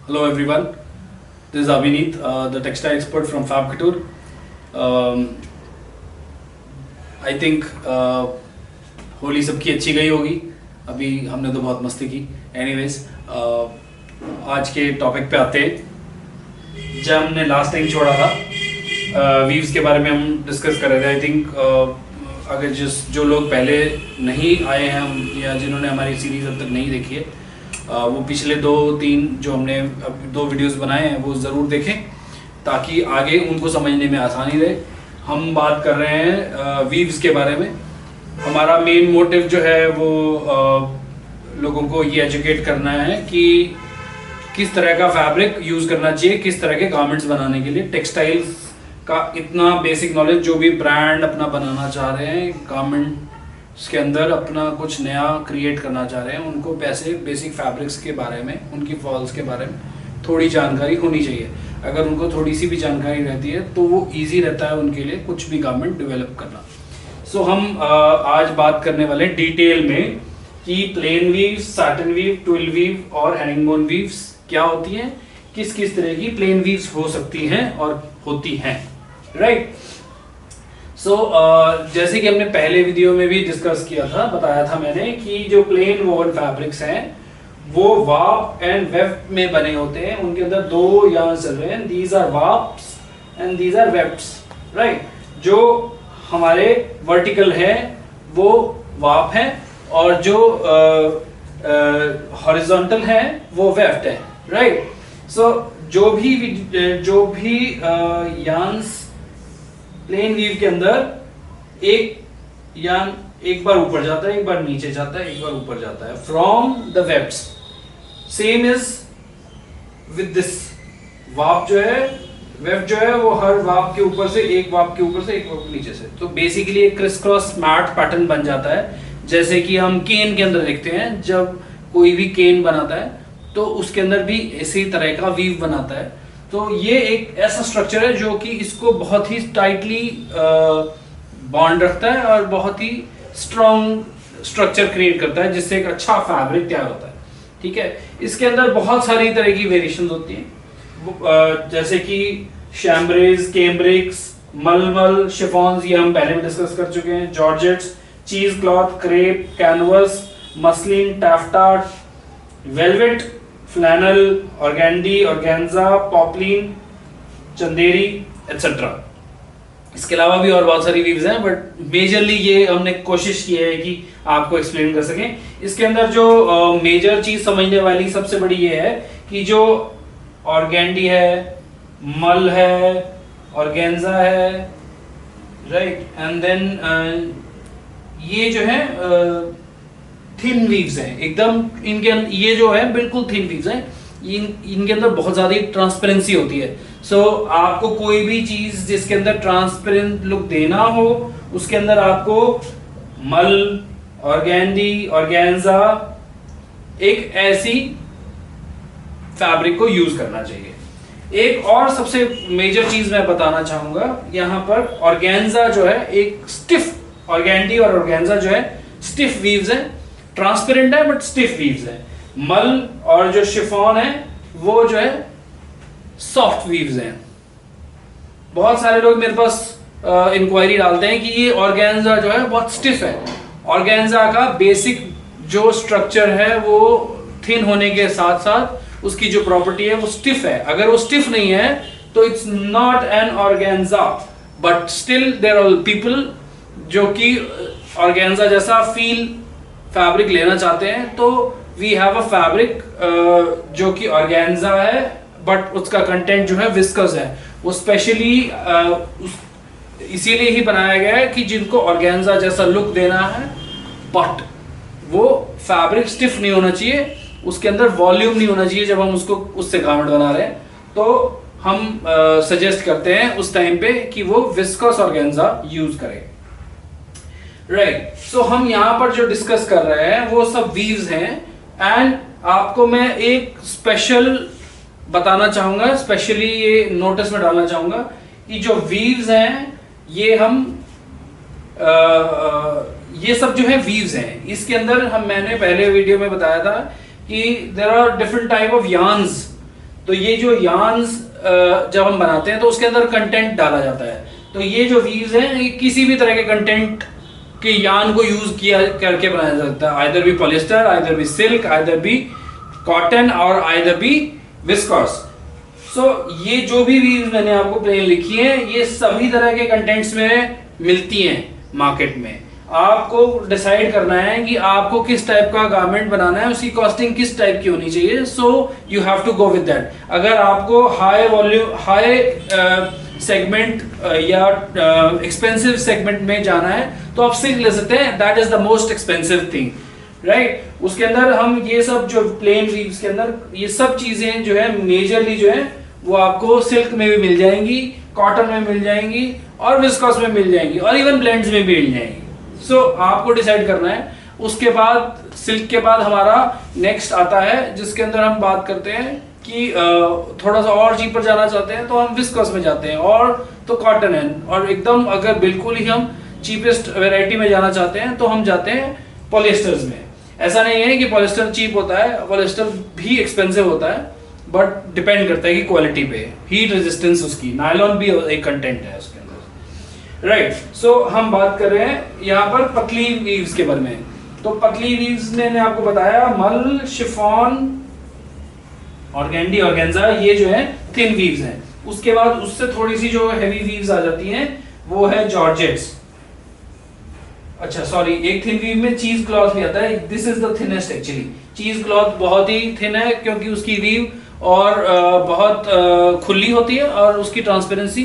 Hello everyone, this is Abhineet, the textile expert from Fab Couture. I think Holi सबकी अच्छी गई होगी. अभी हमने तो बहुत मस्ती की. Anyways, आज के टॉपिक पे आते हैं. जब हमने लास्ट टाइम छोड़ा था वीव्स के बारे में हम डिस्कस कर रहे थे. आई थिंक अगर जो लोग पहले नहीं आए हैं या जिन्होंने हमारी सीरीज अब तक नहीं देखी है, वो पिछले 2-3 जो हमने दो वीडियोस बनाए हैं वो ज़रूर देखें ताकि आगे उनको समझने में आसानी रहे. हम बात कर रहे हैं वीव्स के बारे में. हमारा मेन मोटिव जो है वो लोगों को ये एजुकेट करना है कि किस तरह का फैब्रिक यूज़ करना चाहिए, किस तरह के गारमेंट्स बनाने के लिए. टेक्सटाइल्स का इतना बेसिक नॉलेज, जो भी ब्रांड अपना बनाना चाह रहे हैं, गारमेंट्स के अंदर अपना कुछ नया क्रिएट करना चाह रहे हैं, उनको बेसिक फैब्रिक्स के बारे में, उनकी फॉल्स के बारे में थोड़ी जानकारी होनी चाहिए. अगर उनको थोड़ी सी भी जानकारी रहती है तो वो ईजी रहता है उनके लिए कुछ भी गारमेंट डेवलप करना. सो हम आज बात करने वाले हैं डिटेल में कि plain weaves, satin weave, twill weave और हेरिंगबोन वीव्स क्या होती हैं, किस किस तरह की प्लेन वीव्स हो सकती हैं और होती हैं. राइट. सो जैसे कि हमने पहले वीडियो में भी डिस्कस किया था, बताया था मैंने कि जो प्लेन वोवन फैब्रिक्स हैं वो वार्प एंड वेफ्ट में बने होते हैं. उनके अंदर दो यार्न चल रहे हैं. These are warps and these are wefts. Right. जो हमारे वर्टिकल है वो वार्प है और जो हॉरिजॉन्टल है वो वेफ्ट है. राइट. सो जो भी यार्न्स प्लेन वीव के अंदर एक यार्न एक बार ऊपर जाता है, एक बार नीचे जाता है, एक बार ऊपर जाता है from the wefts. Same is with this. Warp जो है, वेफ्ट जो है, वो हर वार्प के ऊपर से एक वार्प के ऊपर से एक वार्प नीचे से, तो बेसिकली एक क्रिस क्रॉस मैट पैटर्न बन जाता है. जैसे कि हम केन के अंदर देखते हैं, जब कोई भी केन बनाता है तो उसके अंदर भी इसी तरह का वीव बनाता है. तो ये एक ऐसा स्ट्रक्चर है जो कि इसको बहुत ही टाइटली बॉन्ड रखता है और बहुत ही स्ट्रॉन्ग स्ट्रक्चर क्रिएट करता है, जिससे एक अच्छा फैब्रिक तैयार होता है. ठीक है. इसके अंदर बहुत सारी तरह की वेरिएशंस होती हैं, जैसे कि शैम्ब्रेज, केम्ब्रिक्स, मलमल, शिफॉन्स, ये हम पहले भी डिस्कस कर चुके हैं. Georgettes, cheese cloth, crepe, canvas, muslin, taffeta, velvet, flannel, organdy, organza, poplin, Chanderi etcetera. इसके अलावा भी और बहुत सारी वीव्स हैं, बट मेजरली ये हमने कोशिश की है कि आपको एक्सप्लेन कर सकें. इसके अंदर जो मेजर चीज समझने वाली सबसे बड़ी ये है कि जो ऑर्गेंडी है, मल है, ऑर्गेन्जा है, राइट, एंड देन ये जो है थिन वीव्स हैं एकदम. इनके ये जो है बिल्कुल थिन वीव्स हैं. इनके अंदर बहुत ज्यादा ट्रांसपेरेंसी होती है. सो आपको कोई भी चीज जिसके अंदर ट्रांसपेरेंट लुक देना हो, उसके अंदर आपको मल, ऑर्गेंडी, ऑर्गेन्जा, एक ऐसी फैब्रिक को यूज करना चाहिए. एक और सबसे मेजर चीज मैं बताना चाहूंगा यहाँ पर, ऑर्गेन्जा जो है एक स्टिफ, ऑर्गेंडी और ऑर्गेन्जा जो है स्टिफ वीव्स है, ट्रांसपेरेंट है बट स्टिफ वीव्स है. मल और जो शिफॉन है वो जो है सॉफ्ट वीव्स हैं. बहुत सारे लोग मेरे पास इंक्वायरी डालते हैं कि ये ऑर्गेन्जा जो है बहुत स्टिफ है. ऑर्गेन्जा का बेसिक जो स्ट्रक्चर है वो थिन होने के साथ साथ उसकी जो प्रॉपर्टी है वो स्टिफ है. अगर वो स्टिफ नहीं है तो it's not an organza, but still there are people जो कि ऑर्गेन्जा जैसा फील फैब्रिक लेना चाहते हैं. तो वी हैव अ फैब्रिक जो कि ऑर्गेन्जा है बट उसका कंटेंट जो है विस्कस है. वो स्पेशली इसीलिए ही बनाया गया है कि जिनको ऑर्गेन्जा जैसा लुक देना है, बट वो फैब्रिक स्टिफ नहीं होना चाहिए, उसके अंदर वॉल्यूम नहीं होना चाहिए जब हम उसको उससे गारमेंट बना रहे हैं. तो हम सजेस्ट करते हैं उस टाइम पे कि वो विस्कस ऑर्गेन्जा यूज करें. राइट. सो हम यहाँ पर जो डिस्कस कर रहे हैं वो सब वीव्स हैं. एंड आपको मैं एक स्पेशल बताना चाहूंगा, स्पेशली ये नोटिस में डालना चाहूंगा कि जो वीव्स हैं ये हम ये सब जो है वीव्स हैं. इसके अंदर मैंने पहले वीडियो में बताया था कि there are different type of yarns तो ये जो यार्न्स जब हम बनाते हैं तो उसके अंदर कंटेंट डाला जाता है। तो ये जो वीव्स हैं ये किसी भी तरह के कंटेंट के यार्न को यूज किया करके बनाया जाता है, either be polyester, either be silk, either be cotton और आइदर बी विस्कॉस। सो ये जो भी वीव्स मैंने आपको प्लेन लिखी है ये सभी तरह के कंटेंट्स में मिलती हैं मार्केट में। आपको डिसाइड करना है कि आपको किस टाइप का गारमेंट बनाना है, उसकी कॉस्टिंग किस टाइप की होनी चाहिए। So you have to go with that. अगर आपको हाई वॉल्यूम, हाई सेगमेंट या एक्सपेंसिव सेगमेंट में जाना है तो आप सिल्क ले सकते हैं, that is the most expensive thing, right. उसके अंदर हम ये सब जो प्लेन वीव्स के अंदर ये सब चीजें जो है मेजरली जो है वो आपको सिल्क में भी मिल जाएंगी, कॉटन में मिल जाएंगी और विस्कॉस में मिल जाएंगी और इवन ब्लेंड्स में भी मिल जाएंगी। सो आपको डिसाइड करना है। उसके बाद सिल्क के बाद हमारा नेक्स्ट आता है जिसके अंदर हम बात करते हैं कि थोड़ा सा और चीप पर जाना चाहते हैं तो हम विस्कॉस में जाते हैं, और तो कॉटन है, और एकदम अगर बिल्कुल ही हम चीपेस्ट वैरायटी में जाना चाहते हैं तो हम जाते हैं पॉलिस्टर्स में। ऐसा नहीं है कि पॉलिस्टर चीप होता है, पॉलिस्टर भी एक्सपेंसिव होता है, बट डिपेंड करता है कि क्वालिटी पे, हीट रेजिस्टेंस उसकी, नायलॉन भी एक कंटेंट है उसके अंदर, राइट। सो हम बात कर रहे हैं यहाँ पर पतली वीव्स के बारे में। तो पतली वीव्स मैंने आपको बताया मल, शिफॉन, ऑर्गेंडी, ऑर्गेन्जा, ये जो है थिन वीव्स हैं। उसके बाद उससे थोड़ी सी जो हैवी वीव्स आ जाती हैं वो है जॉर्जेट्स। अच्छा सॉरी, एक थिन वीव में चीज क्लॉथ भी आता है, this is the thinnest actually. चीज क्लॉथ बहुत ही थिन है क्योंकि उसकी वीव और बहुत खुली होती है और उसकी ट्रांसपेरेंसी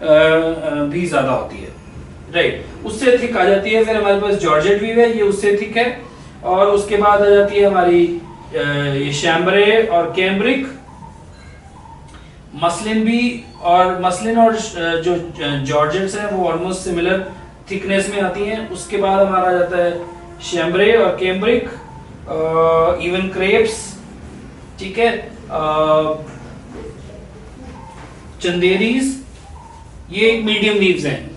भी ज्यादा होती है, राइट। उससे थिक आ जाती है। फिर हमारे पास जॉर्जेट वीव है, ये उससे थिक है। और उसके बाद आ जाती है हमारी ये शैम्ब्रे और कैम्ब्रिक, मसलिन भी, और मसलिन और जो जॉर्जेट्स हैं वो ऑलमोस्ट सिमिलर थिकनेस में आती हैं। उसके बाद हमारा आ जाता है शैम्ब्रे और कैम्ब्रिक, इवन क्रेप्स, ठीक है, चंदेरीज, ये एक मीडियम वीव्स हैं।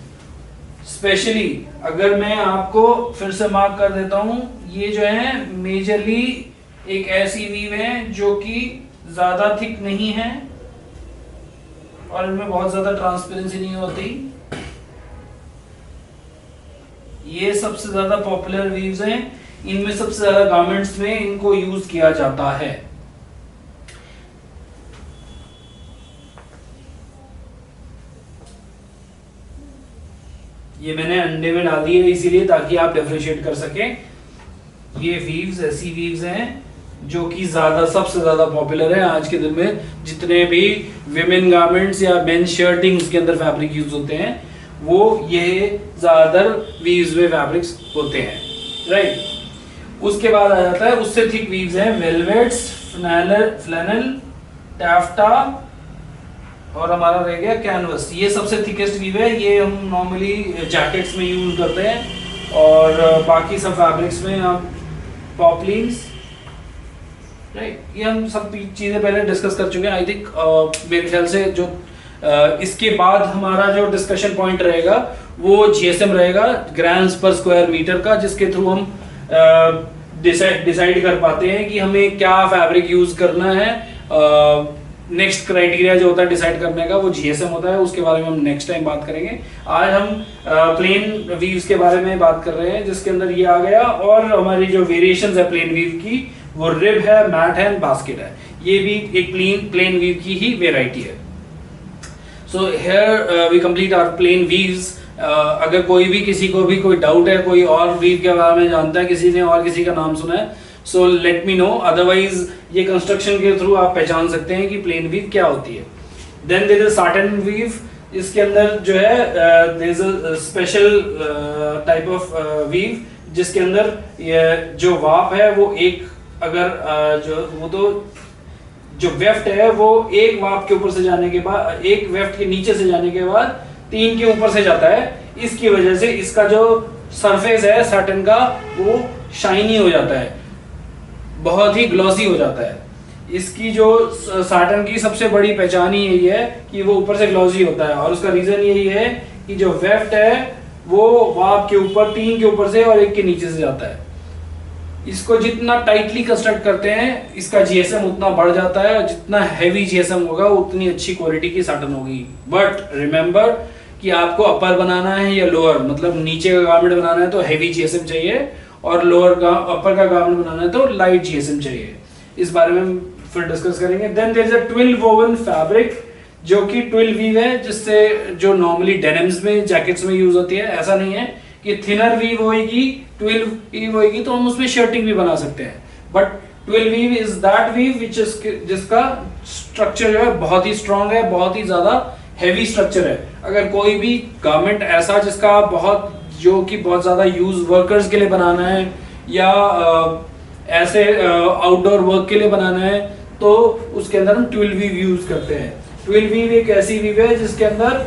स्पेशली अगर मैं आपको फिर से मार्क कर देता हूं, ये जो है मेजरली एक ऐसी वीव है जो कि ज्यादा थिक नहीं है और इनमें बहुत ज्यादा ट्रांसपेरेंसी नहीं होती। ये सबसे ज्यादा पॉपुलर वीव्स हैं, इनमें सबसे ज्यादा गारमेंट्स में इनको यूज किया जाता है। ये मैंने अंडे में डाल दी है इसीलिए ताकि आप डिफरेंशिएट कर सकें। ये वीव्स ऐसी वीव्स हैं जो कि सबसे ज्यादा पॉपुलर है आज के दिन में। जितने भी विमेन गारमेंट्स या मेन शर्टिंग के अंदर फैब्रिक यूज होते हैं वो ये ज्यादातर वीव्स में फैब्रिक्स होते हैं, राइट। उसके बाद आ जाता है उससे थिक वीव्स हैं वेलवेट्स, फ्लैनल, टैफ्टा और हमारा रह गया कैनवस। ये सबसे थिकेस्ट वीव है, ये हम नॉर्मली जैकेट्स में यूज करते हैं और बाकी सब फैब्रिक्स में हम पॉपलिन्स, राइट। ये हम सब चीजें पहले डिस्कस कर चुके हैं आई थिंक। मेरे ख्याल से जो इसके बाद हमारा जो डिस्कशन पॉइंट रहेगा वो जीएसएम रहेगा, ग्राम्स पर स्क्वायर मीटर का, जिसके थ्रू हम डिसाइड कर पाते हैं कि हमें क्या फैब्रिक यूज करना है। नेक्स्ट क्राइटेरिया जो होता है डिसाइड करने का वो जीएसएम होता है, उसके बारे में हम नेक्स्ट टाइम बात करेंगे। आज हम प्लेन वीव्स के बारे में बात कर रहे हैं जिसके अंदर ये आ गया, और हमारी जो वेरिएशंस है प्लेन वीव की वो रिब है, मैट है, बास्केट है। ये भी एक प्लेन वीव की ही वेराइटी है। So here we complete our plain weaves. अगर कोई भी किसी को भी कोई डाउट है, कोई और वीव के बारे में जानता है, किसी ने और किसी का नाम सुना है, so let me know. Otherwise ये कंस्ट्रक्शन के थ्रू आप पहचान सकते हैं कि प्लेन वीव क्या होती है। Then there is satin weave. इसके अंदर जो है there is a special type of weave जिसके अंदर जो वाप है वो एक जो वेफ्ट है वो एक वाप के ऊपर से जाने के बाद, एक वेफ्ट के नीचे से जाने के बाद 3 के ऊपर से जाता है। इसकी वजह से इसका जो सरफेस है साटन का वो शाइनी हो जाता है, बहुत ही ग्लॉसी हो जाता है। इसकी जो साटन की सबसे बड़ी पहचान ही यही है कि वो ऊपर से ग्लॉसी होता है, और उसका रीजन यही है कि जो वेफ्ट है वो वाप के ऊपर 3 के ऊपर से और 1 के नीचे से जाता है। इसको जितना टाइटली कंस्ट्रक्ट करते हैं इसका जीएसएम उतना बढ़ जाता है, और जितना हैवी जीएसएम होगा उतनी अच्छी क्वालिटी की साटन होगी। बट रिमेंबर कि आपको अपर बनाना है या लोअर, मतलब नीचे का गारमेंट बनाना है तो हैवी जीएसएम चाहिए, और लोअर का अपर का गारमेंट बनाना है तो लाइट जीएसएम चाहिए। इस बारे में हम फिर डिस्कस करेंगे। Then there is a twill woven fabric, जो कि ट्विल वीव है, जिससे जो नॉर्मली डेनिम्स में जैकेट्स में यूज होती है। ऐसा नहीं है कि थिनर वीव होगी, ट्विल वीव होगी तो हम उसमें शर्टिंग भी बना सकते हैं, but twill weave is that weave which is जिसका स्ट्रक्चर जो है बहुत ही स्ट्रांग है, बहुत ही ज्यादा हैवी स्ट्रक्चर है। अगर कोई भी गारमेंट ऐसा जिसका जो कि बहुत ज्यादा यूज वर्कर्स के लिए बनाना है या ऐसे आउटडोर वर्क के लिए बनाना है, तो उसके अंदर हम ट्विल वीव यूज करते हैं। ट्विल वीव एक ऐसी वीव है जिसके अंदर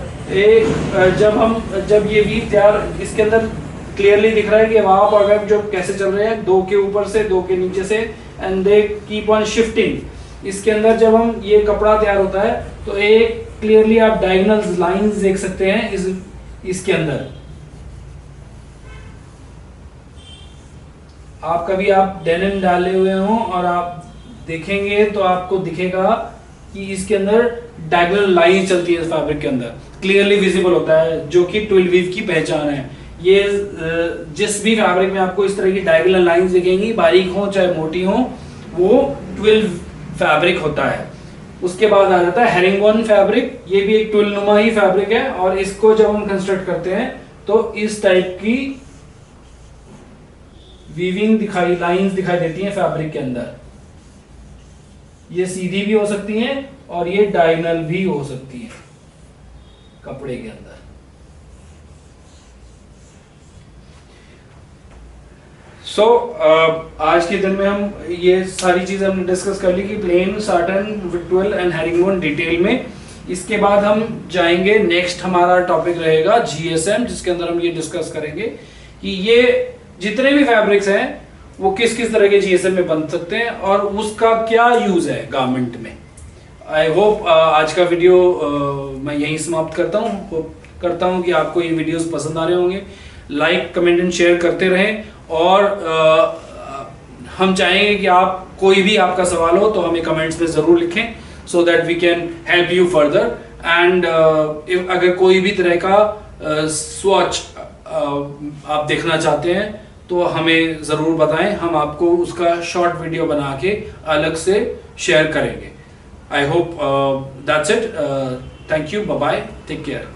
जब ये वीव तैयार, इसके अंदर क्लियरली दिख रहा है कि वहां पर अगर जो कैसे चल रहे हैं, दो के ऊपर से, दो के नीचे से, and they keep on shifting. इसके अंदर जब हम ये कपड़ा तैयार होता है तो एक क्लियरली आप डायगोनल लाइंस देख सकते हैं इसके अंदर। आप कभी आप डेनिम डाले हुए हो और आप देखेंगे तो आपको दिखेगा कि इसके अंदर डायगोनल लाइन चलती है, इस फैब्रिक के अंदर क्लियरली विजिबल होता है, जो कि ट्विल वीव की पहचान है। ये जिस भी फैब्रिक में आपको इस तरह की डायगोनल लाइंस दिखेंगी, बारीक हो चाहे मोटी हो, वो ट्विल फैब्रिक होता है। उसके बाद आ जाता है हेरिंगबोन फैब्रिक। ये भी एक ट्विल नुमा ही फैब्रिक है, और इसको जब हम कंस्ट्रक्ट करते हैं तो इस टाइप की वीविंग लाइंस दिखाई देती हैं फैब्रिक के अंदर। ये सीधी भी हो सकती हैं और ये डायगोनल भी हो सकती है कपड़े के अंदर। आज के दिन में हम ये सारी चीजें हमने डिस्कस कर ली कि plain, satin, twill and herringbone detail में। इसके बाद हम जाएंगे, नेक्स्ट हमारा टॉपिक रहेगा जीएसएम, जिसके अंदर हम ये डिस्कस करेंगे कि ये जितने भी फैब्रिक्स हैं वो किस किस तरह के जीएसएम में बन सकते हैं और उसका क्या यूज है गारमेंट में। आई होप आज का वीडियो मैं यहीं समाप्त करता हूँ। होप करता हूँ कि आपको ये वीडियोस पसंद आ रहे होंगे। लाइक, कमेंट एंड शेयर करते रहें, और हम चाहेंगे कि आप कोई भी आपका सवाल हो तो हमें कमेंट्स में ज़रूर लिखें, so that we can help you further. And अगर कोई भी तरह का स्वॉच आप देखना चाहते हैं तो हमें ज़रूर बताएं, हम आपको उसका शॉर्ट वीडियो बना के अलग से शेयर करेंगे। I hope that's it. Thank you, bye bye, take care.